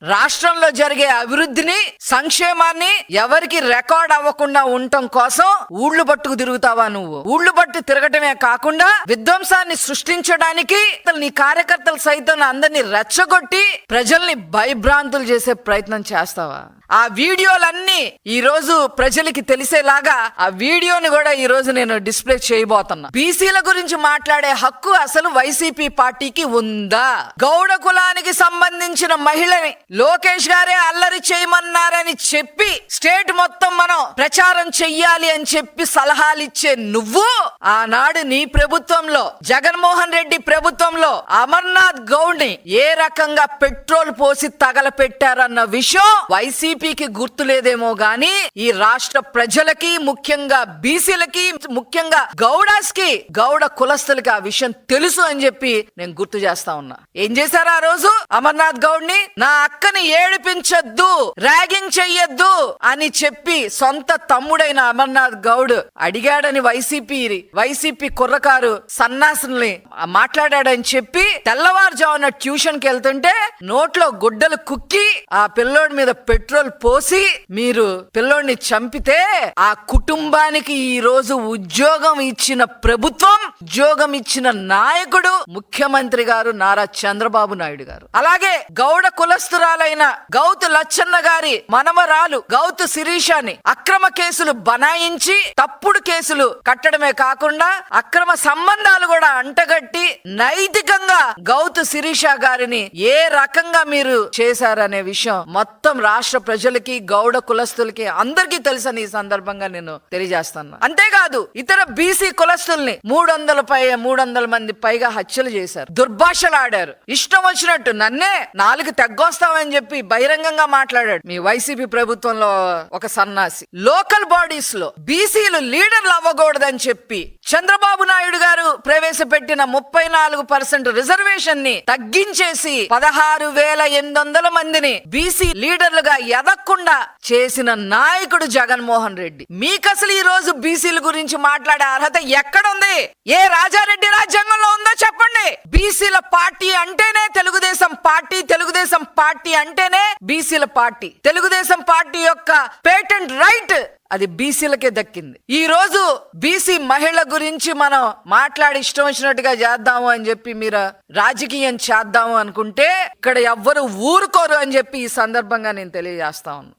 రాష్ట్రంలో జరిగే అభివృద్ధిని సంక్షేమాన్ని ఎవరికి రికార్డ్ అవ్వకుండా ఉండటం కోసం ఊళ్ళు పట్టుకు తిరుగుతావా నువ్వు? ఊళ్ళు పట్టు తిరగటమే కాకుండా విధ్వంసాన్ని సృష్టించడానికి నీ కార్యకర్తలు సైతం అందరినీ రెచ్చగొట్టి ప్రజల్ని భయభ్రాంతులు చేసే ప్రయత్నం చేస్తావా? ఆ వీడియోలన్నీ ఈ రోజు ప్రజలకి తెలిసేలాగా ఆ వీడియోని కూడా ఈ రోజు నేను డిస్ప్లే చేయబోతున్నా. బీసీల గురించి మాట్లాడే హక్కు అసలు వైసీపీ పార్టీకి ఉందా? గౌడ కులానికి సంబంధించిన మహిళని లోకేష్ గారే అల్లరి చేయమన్నారని చెప్పి స్టేట్ మొత్తం మనం ప్రచారం చెయ్యాలి అని చెప్పి సలహాలు ఇచ్చే నువ్వు ఆనాడు నీ ప్రభుత్వంలో జగన్మోహన్ రెడ్డి ప్రభుత్వంలో అమర్నాథ్ గౌడ్ ని ఏ రకంగా పెట్రోల్ పోసి తగలపెట్టారన్న విషయం వైసీపీకి గుర్తులేదేమో గాని ఈ రాష్ట్ర ప్రజలకి, ముఖ్యంగా బీసీలకి, ముఖ్యంగా గౌడాస్ కి, గౌడ కులస్తులకి ఆ విషయం తెలుసు అని చెప్పి నేను గుర్తు చేస్తా ఉన్నా. ఏం చేశారు ఆ రోజు? అమర్నాథ్ గౌడ్ ని నా అక్కని ఏడిపించొద్దు, ర్యాగింగ్ చెయ్యొద్దు అని చెప్పి సొంత తమ్ముడైన అమర్నాథ్ గౌడ్ అడిగాడని వైసీపీ కుర్రకారు సన్నాసుల్ని మాట్లాడాడని చెప్పి తెల్లవారుజామున ట్యూషన్ కి వెళ్తుంటే నోట్లో గుడ్డలు కుక్కి ఆ పిల్లోడి మీద పెట్రోల్ పోసి మీరు పిల్లోడిని చంపితే ఆ కుటుంబానికి ఈ రోజు ఉద్యోగం ఇచ్చిన ప్రభుత్వం, ఉద్యోగం ఇచ్చిన నాయకుడు ముఖ్యమంత్రి గారు నారా చంద్రబాబు నాయుడు గారు. అలాగే గౌడ కులస్తురాలైన గౌతు లచ్చన్న గారి మనమరాలు గౌతు శిరీషాని అక్రమ కేసులు బనాయించి తప్పుడు కేసులు కట్టడమే కాకుండా అక్రమ సంబంధాలు కూడా అంటగట్టి నైతికంగా గౌతు శిరీష గారిని ఏ రకంగా మీరు చేశారనే విషయం మొత్తం రాష్ట్ర ప్రజలకి, గౌడ కులస్తులకి అందరికీ తెలుసని ఈ సందర్భంగా నేను తెలియజేస్తాను. అంతేకాదు ఇతర బీసీ కులస్తుల్ని 300 మంది పైగా హత్యలు చేశారు, దుర్భాషలు ఆడారు, ఇష్టం వచ్చినట్టు నన్నే 4 తెగ్గొస్తామని చెప్పి బహిరంగంగా మాట్లాడాడు మీ వైసీపీ ప్రభుత్వంలో ఒక సన్నాసి. లోకల్ బాడీస్ లో బీసీలు లీడర్లు అవ్వకూడదని చెప్పి చంద్రబాబు నాయుడు గారు ప్రవేశపెట్టిన 34% రిజర్వేషన్ ని తగ్గించేసి 16,800 మందిని బీసీ లీడర్లుగా ఎదగకుండా చేసిన నాయకుడు జగన్మోహన్ రెడ్డి. మీకు అసలు ఈ రోజు బీసీల గురించి మాట్లాడే అర్హత ఎక్కడుంది? ఏ రాజారెడ్డి రాజ్యాంగంలో ఉందో చెప్పండి. బీసీల పార్టీ అంటేనే తెలుగుదేశం పార్టీ, తెలుగుదేశం పార్టీ అంటేనే బీసీల పార్టీ. తెలుగుదేశం పార్టీ యొక్క పేటెంట్ రైట్ అది బీసీలకే దక్కింది. ఈ రోజు బీసీ మహిళ గురించి మనం మాట్లాడి ఇష్టం వచ్చినట్టుగా చేద్దాము అని చెప్పి మీరు రాజకీయం చేద్దాము అనుకుంటే ఇక్కడ ఎవ్వరు ఊరుకోరు అని చెప్పి ఈ సందర్భంగా నేను తెలియజేస్తా ఉన్నాను.